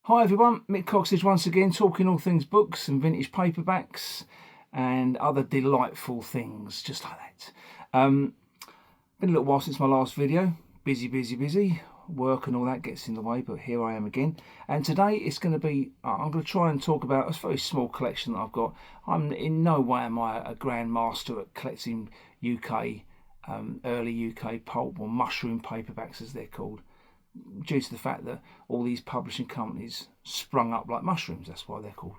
Hi everyone, Mick once again, talking all things books and vintage paperbacks and other delightful things just like that. Been a little while since my last video. Busy. Work and all that gets in the way, but here I am again. And today it's going to be, I'm going to try and talk about a very small collection that I've got. I'm in no way am I a grand master at collecting UK, early UK pulp or mushroom paperbacks as they're called, due to the fact that all these publishing companies sprung up like mushrooms. That's why they're called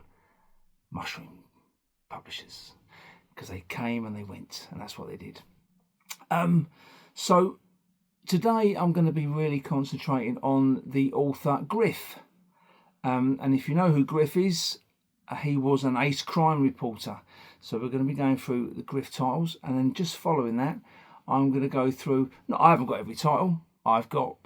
mushroom publishers, because they came and they went, and that's what they did. So today I'm going to be really concentrating on the author Griff. And if you know who Griff is, he was an ace crime reporter. So we're going to be going through the Griff titles, and then just following that, I'm going to go through, no, I haven't got every title. I've got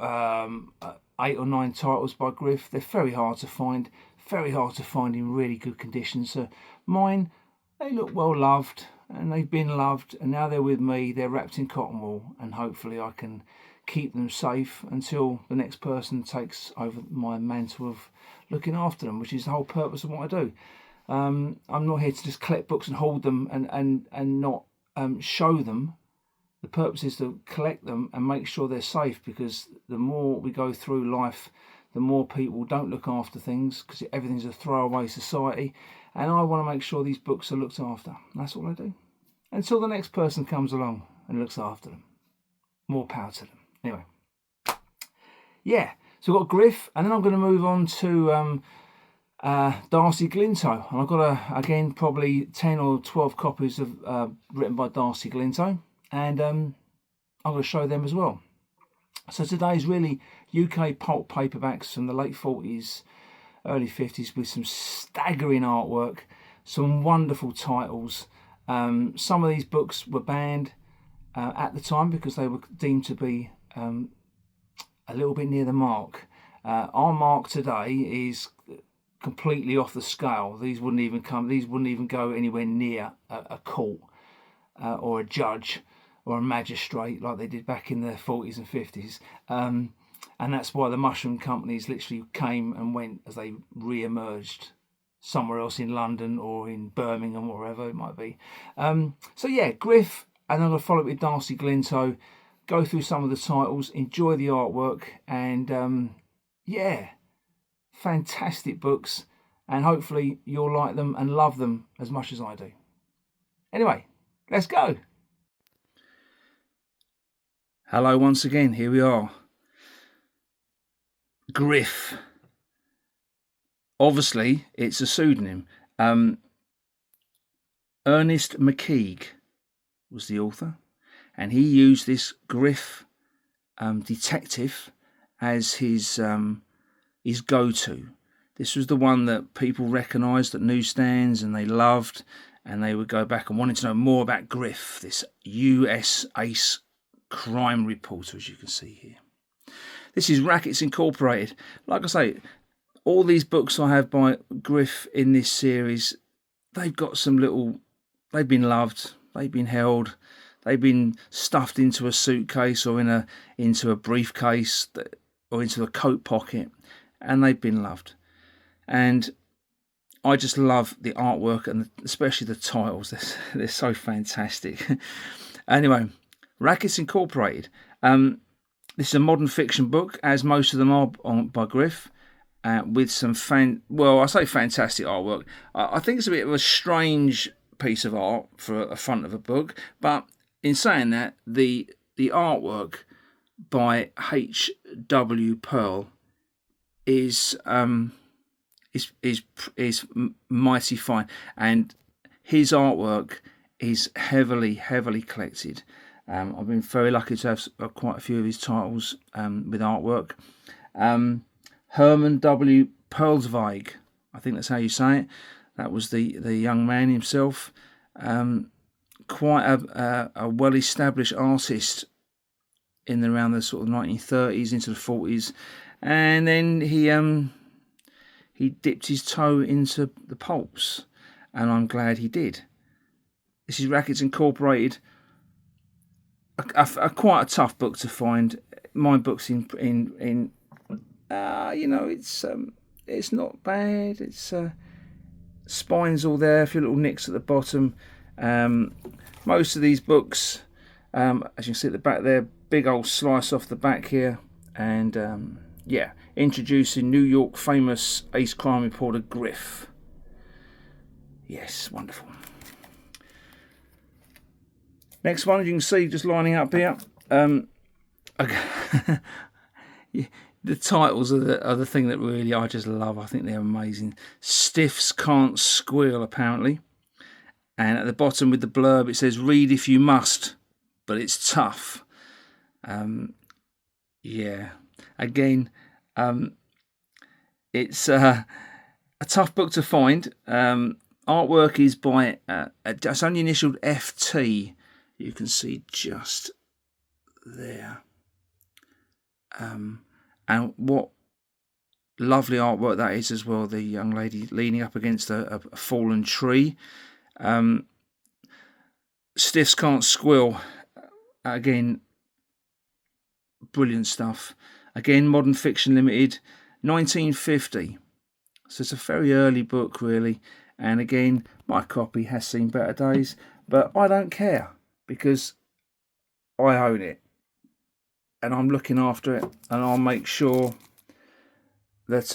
8 or 9 titles by Griff. They're very hard to find in really good condition. So mine, they look well loved, and they've been loved, and now they're with me. They're wrapped in cotton wool, and hopefully I can keep them safe until the next person takes over my mantle of looking after them, which is the whole purpose of what I do. I'm not here to just collect books and hold them and not show them. The purpose is to collect them and make sure they're safe, because the more we go through life, the more people don't look after things, because everything's a throwaway society, and I want to make sure these books are looked after. That's all I do. Until the next person comes along and looks after them. More power to them. Anyway. Yeah, so I've got Griff, and then I'm going to move on to Darcy Glinto. And I've got, again, probably 10 or 12 copies of written by Darcy Glinto. And I'm going to show them as well. So today's really UK pulp paperbacks from the late 40s, early 50s, with some staggering artwork, some wonderful titles. Some of these books were banned at the time because they were deemed to be a little bit near the mark. Our mark today is completely off the scale. These wouldn't even go anywhere near a court or a judge or a magistrate like they did back in the 40s and 50s. And that's why the mushroom companies literally came and went as they re-emerged somewhere else in London or in Birmingham or wherever it might be. So yeah, Griff, and I'm going to follow it with Darcy Glinto, go through some of the titles, enjoy the artwork, and yeah, fantastic books, and hopefully you'll like them and love them as much as I do. Anyway, let's go. Hello once again, here we are. Griff. Obviously, it's a pseudonym. Ernest McKeague was the author, and he used this Griff detective as his go-to. This was the one that people recognised at newsstands and they loved, and they would go back and wanted to know more about Griff, this US ace crime reporter, as you can see here. This is Rackets Incorporated. Like I say, all these books I have by Griff in this series, they've got some little, they've been loved, they've been held, they've been stuffed into a suitcase or into a briefcase or into a coat pocket, and they've been loved. And I just love the artwork, and especially the titles. They're so fantastic. Anyway, Rackets Incorporated. This is a modern fiction book, as most of them are by Griff, with some I say fantastic artwork. I think it's a bit of a strange piece of art for a front of a book, but in saying that, the artwork by H.W. Pearl is mighty fine, and his artwork is heavily collected. I've been very lucky to have quite a few of his titles with artwork. Herman W. Perlsweig, I think that's how you say it. That was the young man himself. Quite a well-established artist in around the sort of 1930s into the 40s, and then he dipped his toe into the pulps, and I'm glad he did. This is Rackets Incorporated. Quite a tough book to find. My book's in it's not bad. It's spine's all there, a few little nicks at the bottom. Most of these books, as you can see at the back there, big old slice off the back here, and yeah, introducing New York famous ace crime reporter Griff. Yes, wonderful. Next one, you can see just lining up here. Yeah, the titles are the thing that really I just love. I think they're amazing. Stiffs can't squeal, apparently. And at the bottom with the blurb, it says, read if you must, but it's tough. Yeah, again, it's a tough book to find. Artwork is by, it's only initialed FT. You can see just there. And what lovely artwork that is as well. The young lady leaning up against a fallen tree. Stiffs can't squeal. Again, brilliant stuff. Again, Modern Fiction Limited, 1950. So it's a very early book, really. And again, my copy has seen better days, but I don't care because I own it and I'm looking after it, and I'll make sure that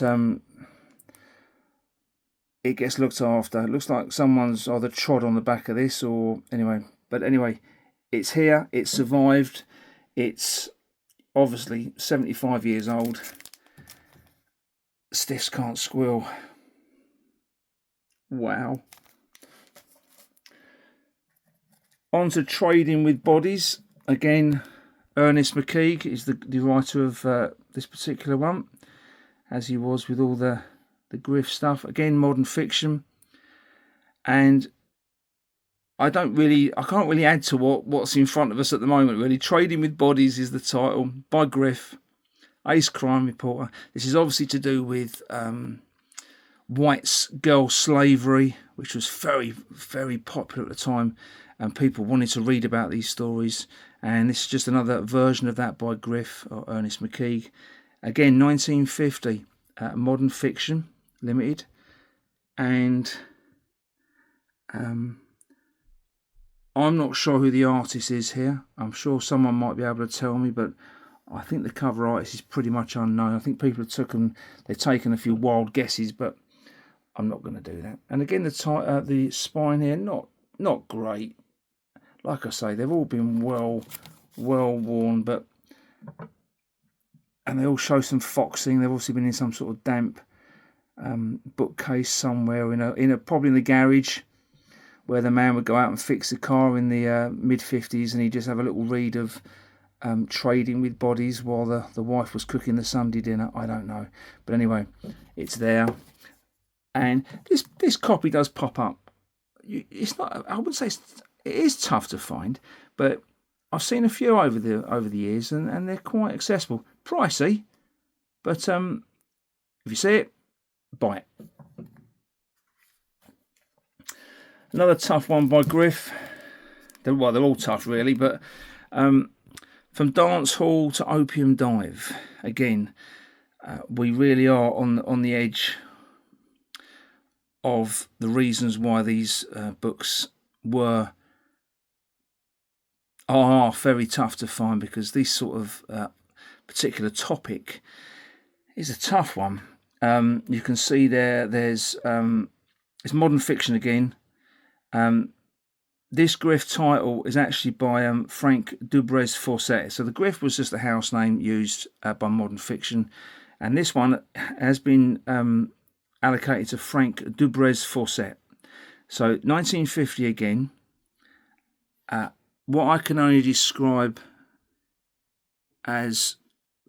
it gets looked after. It looks like someone's either trod on the back of this or anyway. But anyway, it's here. It's survived. It's obviously 75 years old. Stiffs can't squeal. Wow. On to Trading with Bodies. Again, Ernest McKeague is the writer of this particular one, as he was with all the Griff stuff. Again, modern fiction. And I can't really add to what's in front of us at the moment, really. Trading with Bodies is the title, by Griff, ace crime reporter. This is obviously to do with white girl slavery, which was very, very popular at the time, and people wanted to read about these stories. And this is just another version of that by Griff, or Ernest McKeague. Again, 1950, Modern Fiction Limited. And I'm not sure who the artist is here. I'm sure someone might be able to tell me, but I think the cover artist is pretty much unknown. I think people have they've taken a few wild guesses, but I'm not going to do that. And again, the spine here, not great. Like I say, they've all been well worn, and they all show some foxing. They've also been in some sort of damp bookcase somewhere probably in the garage, where the man would go out and fix the car in the mid-50s, and he'd just have a little read of Trading with Bodies while the wife was cooking the Sunday dinner. I don't know, but anyway, it's there. And this copy does pop up. It's not. I wouldn't say it is tough to find, but I've seen a few over the years, and they're quite accessible. Pricey, but if you see it, buy it. Another tough one by Griff. They're all tough, really, but From Dance Hall to Opium Dive. Again, we really are on the edge of the reasons why these books are very tough to find, because this sort of particular topic is a tough one. You can see there's it's modern fiction again. This Griff title is actually by Frank Dubrez-Fawcett. So the Griff was just a house name used by Modern Fiction, and this one has been allocated to Frank Dubrez-Fawcett. So 1950 again. What I can only describe as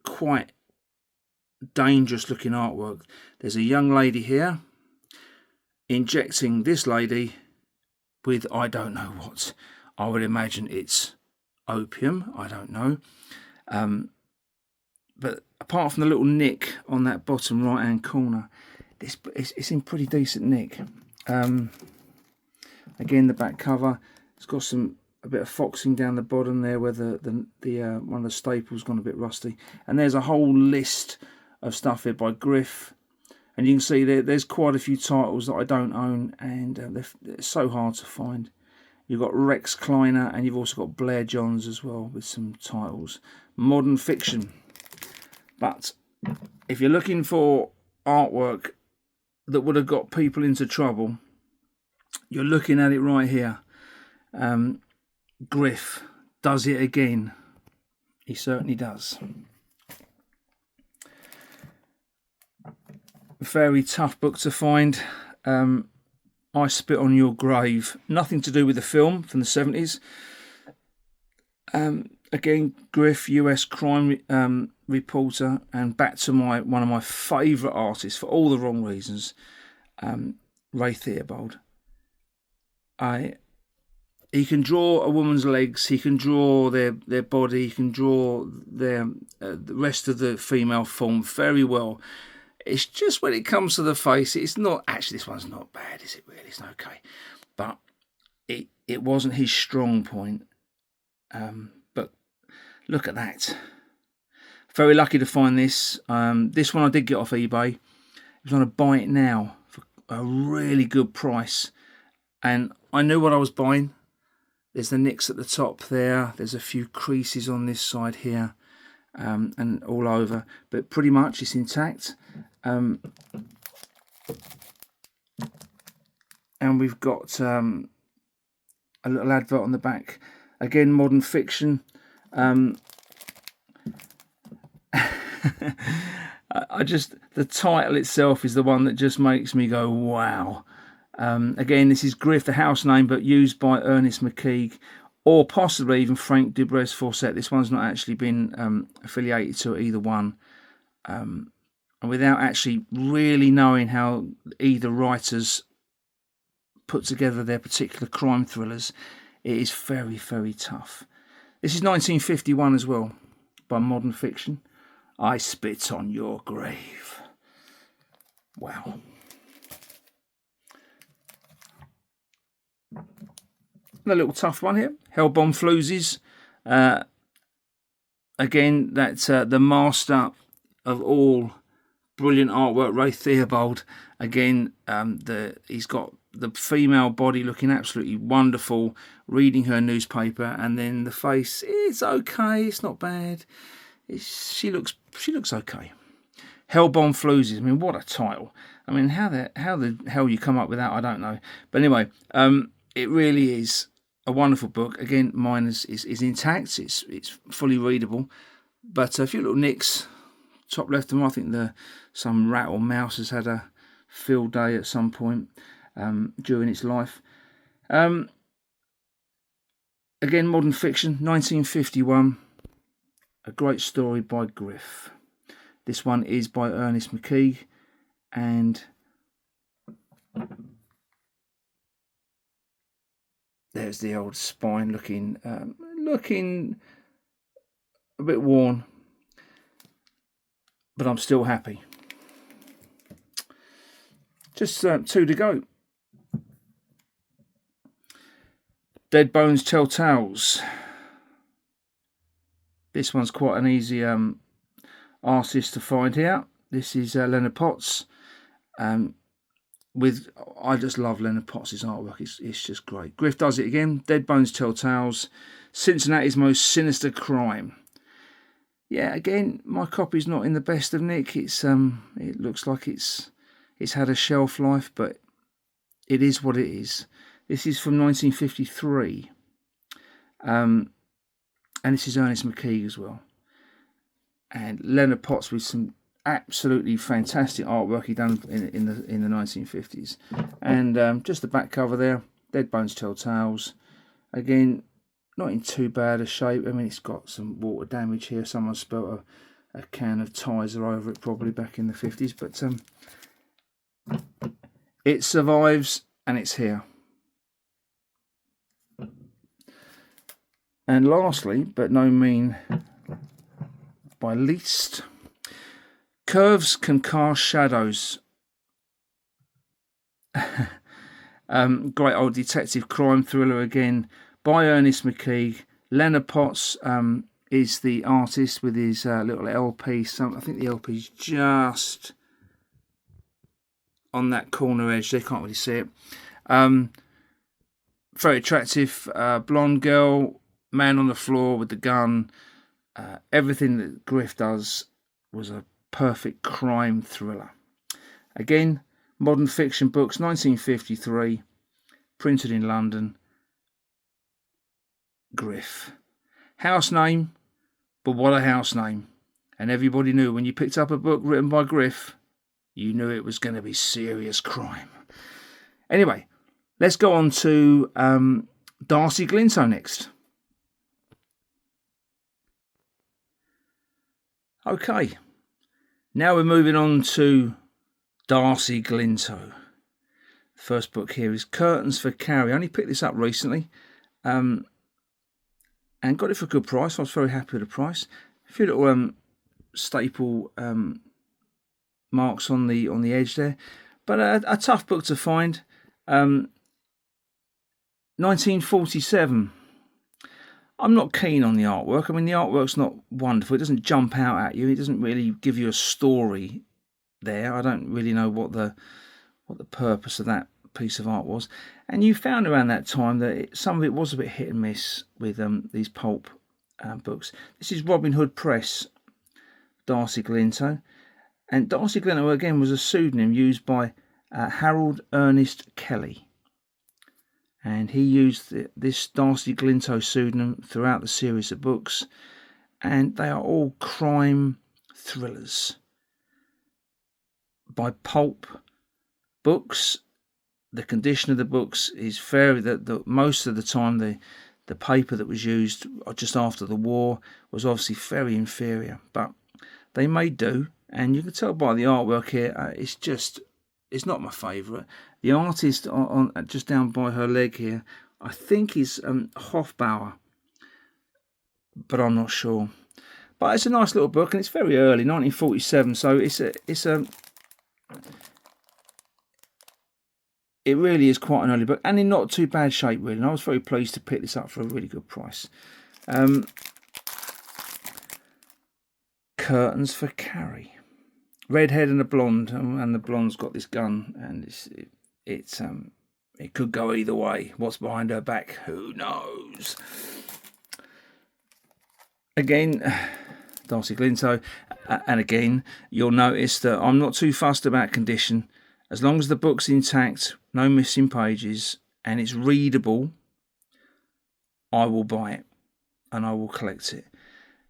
quite dangerous looking artwork. There's a young lady here injecting this lady with I don't know what. I would imagine it's opium. I don't know. But apart from the little nick on that bottom right hand corner, it's in pretty decent nick. Again, the back cover, it's got a bit of foxing down the bottom there where the one of the staples gone a bit rusty. And there's a whole list of stuff here by Griff. And you can see there's quite a few titles that I don't own, and they're so hard to find. You've got Rex Kleiner, and you've also got Blair Johns as well with some titles. Modern fiction. But if you're looking for artwork that would have got people into trouble, you're looking at it right here. Griff does it again. He certainly does. Very tough book to find. I Spit on Your Grave. Nothing to do with the film from the 70s. Again, Griff, US crime reporter, and back to one of my favourite artists for all the wrong reasons, Ray Theobald. He can draw a woman's legs, he can draw their body, he can draw the rest of the female form very well. It's just when it comes to the face, it's not, actually this one's not bad, is it really? It's okay. But it wasn't his strong point. But look at that. Very lucky to find this. This one I did get off eBay. It was on a buy it now for a really good price. And I knew what I was buying. There's the nicks at the top there. There's a few creases on this side here. And all over. But pretty much it's intact. And we've got a little advert on the back. Again, modern fiction. The title itself is the one that just makes me go, wow. Again, this is Griff, the house name, but used by Ernest McKeague, or possibly even Frank Dubres Fawcett. This one's not actually been affiliated to either one. And without actually really knowing how either writers put together their particular crime thrillers, it is very, very tough. This is 1951 as well, by Modern Fiction. I Spit on Your Grave. Wow. A little tough one here. Hellbomb Floozies. Again, that's the master of all brilliant artwork, Ray Theobald. Again, he's got the female body looking absolutely wonderful, reading her newspaper, and then the face, it's okay, it's not bad. She looks okay. Hellbomb Floozies. I mean, what a title. I mean, how the hell you come up with that, I don't know. But anyway, it really is a wonderful book. Again, mine is intact. It's fully readable. But a few little nicks, top left of them. I think some rat or mouse has had a field day at some point during its life. Again, Modern Fiction, 1951. A great story by Griff. This one is by Ernest McKeague, and there's the old spine looking a bit worn, but I'm still happy. Just 2 to go. Dead Bones Tell Tales. This one's quite an easy artist to find here. This is Leonard Potts. I just love Leonard Potts' artwork. It's just great. Griff does it again. Dead Bones Tell Tales. Cincinnati's Most Sinister Crime. Yeah, again, my copy's not in the best of nick. It looks like it's had a shelf life, but it is what it is. This is from 1953. And this is Ernest McKeague as well. And Leonard Potts with some absolutely fantastic artwork he done in the 1950s. And just the back cover there, Dead Bones Tell Tales. Again, not in too bad a shape. I mean, it's got some water damage here. Someone spilt a can of Tizer over it probably back in the 50s. But it survives, and it's here. And lastly, but no mean by least, Curves Can Cast Shadows. Great old detective crime thriller again by Ernest McKeague. Leonard Potts is the artist with his little LP. I think the LP's just on that corner edge. They can't really see it. Very attractive blonde girl, man on the floor with the gun. Everything that Griff does was a perfect crime thriller. Again, modern fiction books, 1953, printed in London. Griff. House name, but what a house name. And everybody knew when you picked up a book written by Griff, you knew it was going to be serious crime. Anyway, let's go on to Darcy Glinto next. Okay, now we're moving on to Darcy Glinto. The first book here is Curtains for Carrie. I only picked this up recently and got it for a good price. I was very happy with the price. A few little staple marks on the edge there, but a tough book to find. 1947. I'm not keen on the artwork. I mean, the artwork's not wonderful. It doesn't jump out at you. It doesn't really give you a story there. I don't really know what the purpose of that piece of art was. And you found around that time that some of it was a bit hit and miss with these pulp books. This is Robin Hood Press, Darcy Glinto. And Darcy Glinto, again, was a pseudonym used by Harold Ernest Kelly. And he used this Darcy Glinto pseudonym throughout the series of books. And they are all crime thrillers by Pulp books. The condition of the books is very... most of the time, the paper that was used just after the war was obviously very inferior. But they may do. And you can tell by the artwork here, it's not my favourite. The artist on just down by her leg here, I think is Hofbauer, but I'm not sure. But it's a nice little book, and it's very early, 1947. So it really is quite an early book, and in not too bad shape really. And I was very pleased to pick this up for a really good price. Curtains for Carrie. Redhead and a blonde, and the blonde's got this gun, and it could go either way. What's behind her back? Who knows? Again, Darcy Glinto, and again, you'll notice that I'm not too fussed about condition. As long as the book's intact, no missing pages, and it's readable, I will buy it, and I will collect it.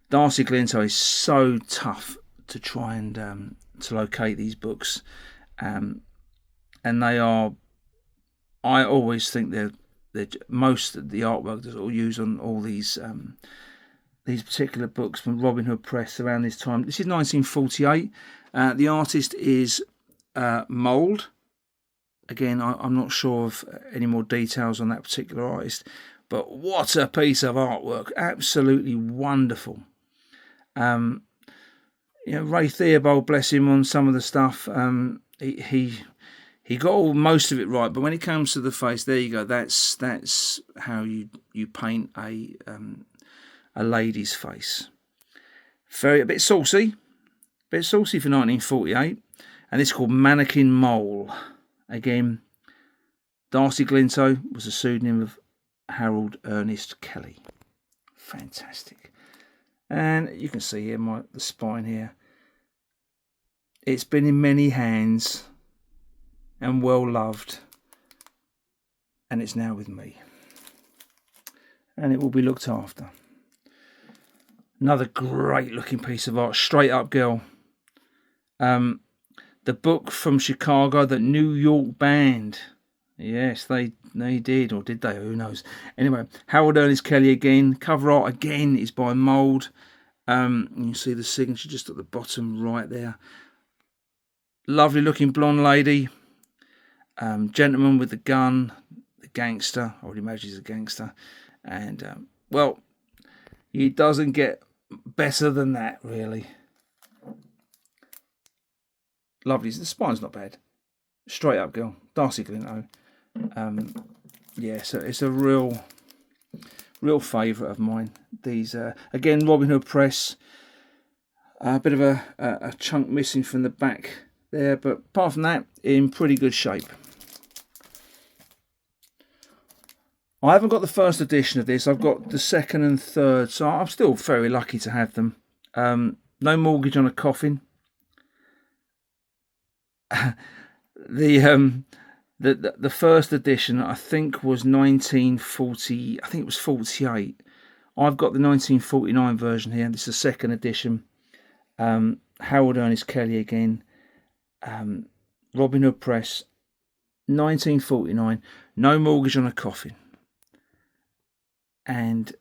Darcy Glinto is so tough to try and to locate these books, and they are. I always think they're most of the artwork that's all used on all these particular books from Robin Hood Press around this time. This is 1948. The artist is Mould. Again, I'm not sure of any more details on that particular artist, but what a piece of artwork! Absolutely wonderful. Ray Theobald, bless him, on some of the stuff. He got most of it right, but when it comes to the face, there you go. That's how you paint a lady's face. A bit saucy for 1948, and it's called Mannequin Mole. Again, Darcy Glinto was a pseudonym of Harold Ernest Kelly. Fantastic. And you can see here the spine here. It's been in many hands and well loved, and it's now with me, and it will be looked after. Another great looking piece of art, Straight Up Girl. The book from Chicago that New York banned. Yes, they did, or did they? Who knows? Anyway, Harold Ernest Kelly again. Cover art again is by Mould. You see the signature just at the bottom right there. Lovely looking blonde lady. Gentleman with the gun, the gangster. I would imagine he's a gangster. And, well, it doesn't get better than that, really. Lovely. The spine's not bad. Straight Up Girl. Darcy Glinto. So it's a real favourite of mine. These, again, Robin Hood Press. A bit of a chunk missing from the back there, but apart from that, in pretty good shape. I haven't got the first edition of this. I've got the second and third, so I'm still very lucky to have them. No Mortgage on a Coffin. The first edition, I think, was 1940. I think it was 48. I've got the 1949 version here. This is the second edition. Harold Ernest Kelly again. Robin Hood Press, 1949. No Mortgage on a Coffin. And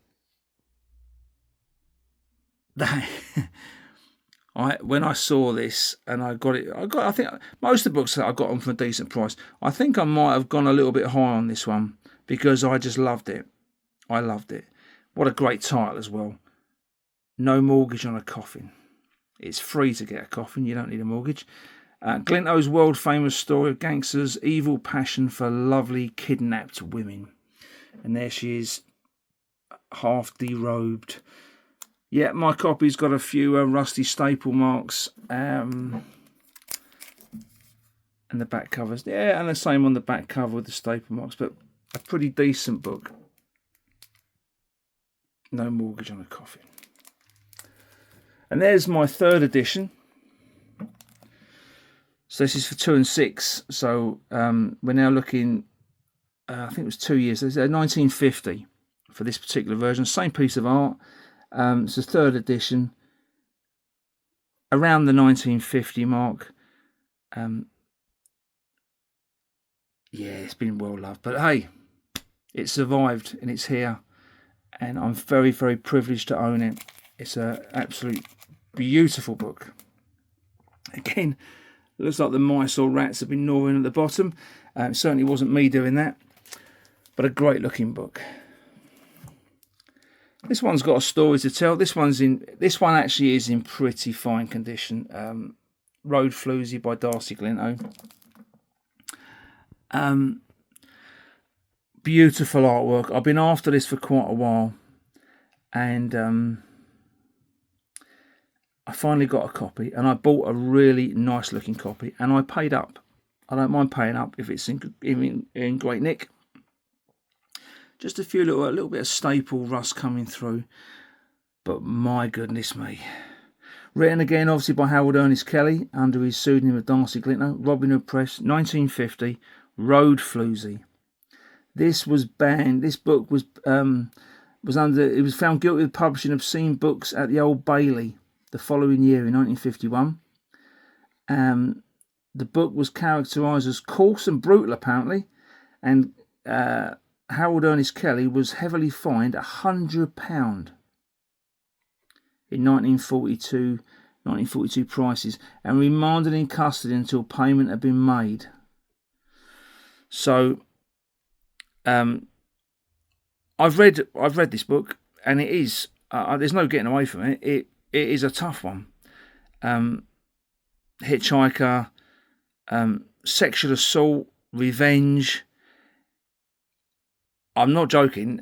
when I saw this and I think most of the books that I got them for a decent price. I think I might have gone a little bit high on this one because I just loved it. I loved it. What a great title as well. No Mortgage on a Coffin. It's free to get a coffin. You don't need a mortgage. Glinto's world famous story of gangsters' evil passion for lovely kidnapped women. And there she is, half derobed. Yeah, my copy's got a few rusty staple marks. And the back covers. Yeah, and the same on the back cover with the staple marks. But a pretty decent book. No Mortgage on a Coffin. And there's my third edition. So this is for 2 and 6. So we're now looking, I think it was 2 years. It's 1950 for this particular version. Same piece of art. It's a third edition. Around the 1950 mark. Yeah, it's been well loved. But hey, it survived and it's here. And I'm very, very privileged to own it. It's an absolute beautiful book. Again, looks like the mice or rats have been gnawing at the bottom. It certainly wasn't me doing that. But a great looking book. This one's got a story to tell. This one actually is in pretty fine condition. Road Floozy by Darcy Glinto. Beautiful artwork. I've been after this for quite a while. And I finally got a copy, and I bought a really nice looking copy, and I paid up. I don't mind paying up if it's in great nick. Just a little bit of staple rust coming through, but my goodness me. Written again, obviously, by Harold Ernest Kelly under his pseudonym of Darcy Glinto. Robin Hood Press, 1950. Road Floozy. This was banned. This book was it was found guilty of publishing obscene books at the Old Bailey the following year in 1951. The book was characterised as coarse and brutal, apparently, and Harold Ernest Kelly was heavily fined £100 in 1942 prices and remanded in custody until payment had been made. So I've read this book, and it is there's no getting away from it. It is a tough one. Hitchhiker, sexual assault, revenge. I'm not joking.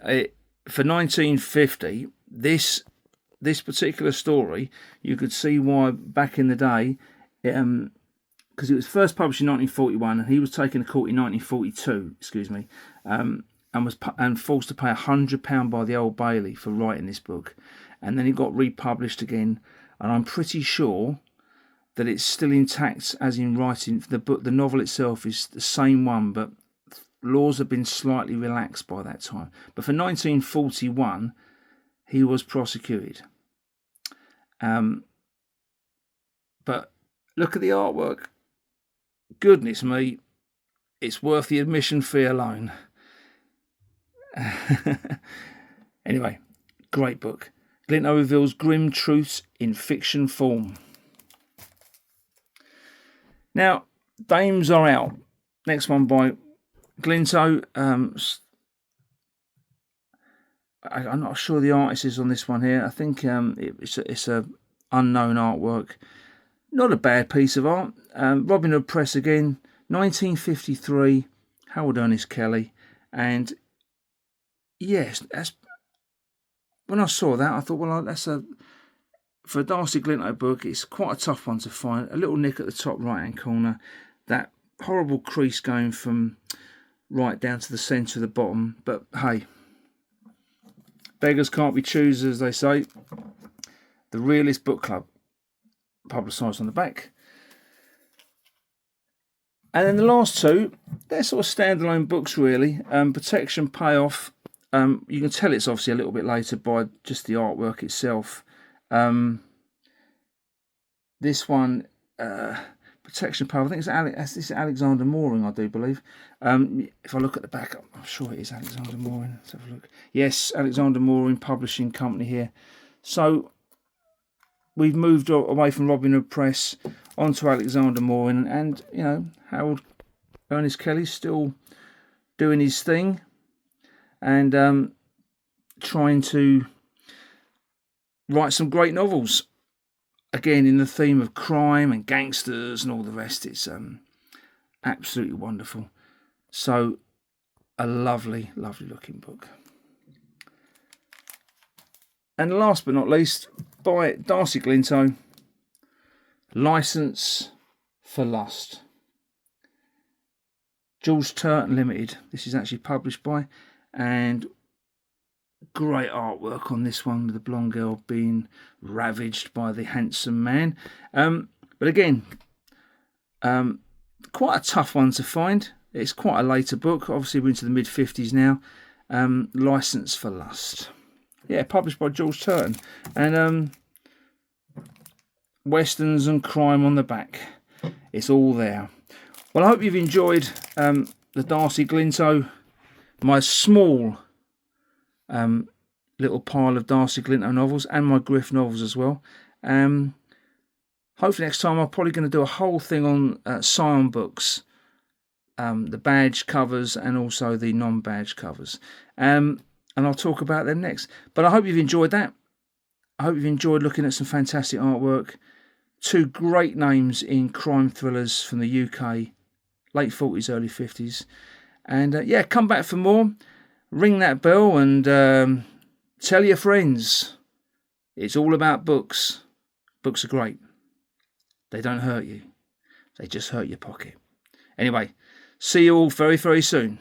For 1950, this particular story, you could see why back in the day, because it was first published in 1941, and he was taken to court in 1942. Excuse me, and was forced to pay £100 by the Old Bailey for writing this book, and then it got republished again. And I'm pretty sure that it's still intact, as in writing the book. The novel itself is the same one, but laws have been slightly relaxed by that time. But for 1941, he was prosecuted. But look at the artwork. Goodness me, it's worth the admission fee alone. Anyway, great book. Glinto reveals grim truths in fiction form. Now, Dames Are Out. Next one by Glinto. I'm not sure the artist is on this one here. I think it's a unknown artwork. Not a bad piece of art. Robin Hood Press again, 1953. Harold Ernest Kelly. And yes, when I saw that, I thought, well, for a Darcy Glinto book, it's quite a tough one to find. A little nick at the top right-hand corner. That horrible crease going from right down to the centre of the bottom. But hey, beggars can't be choosers, as they say. The Realist Book Club, publicised on the back. And then the last two, they're sort of standalone books really. Protection Payoff. You can tell it's obviously a little bit later by just the artwork itself. This one, Protection Payoff, I think this is Alexander Mooring, I do believe. If I look at the back, I'm sure it is Alexander Mooring. Let's have a look. Yes, Alexander Mooring Publishing Company here. So we've moved away from Robin Hood Press onto Alexander Mooring, and you know, Harold Ernest Kelly's still doing his thing and trying to write some great novels. Again, in the theme of crime and gangsters and all the rest. It's absolutely wonderful. So, a lovely, lovely looking book. And last but not least, by Darcy Glinto, License for Lust. Jules Turton Limited. This is actually published by, and great artwork on this one, with the blonde girl being ravaged by the handsome man. But again, quite a tough one to find. It's quite a later book. Obviously, we're into the mid-50s now. License for Lust. Yeah, published by Jules Turton. And westerns and crime on the back. It's all there. Well, I hope you've enjoyed the Darcy Glinto, my small little pile of Darcy Glinto novels, and my Griff novels as well. Hopefully next time I'm probably going to do a whole thing on Scion books, the badge covers and also the non-badge covers, and I'll talk about them next. But I hope you've enjoyed that. I hope you've enjoyed looking at some fantastic artwork. Two great names in crime thrillers from the UK, late 40s, early 50s. And yeah, come back for more. Ring that bell and tell your friends. It's all about books. Books are great. They don't hurt you. They just hurt your pocket. Anyway, see you all very, very soon.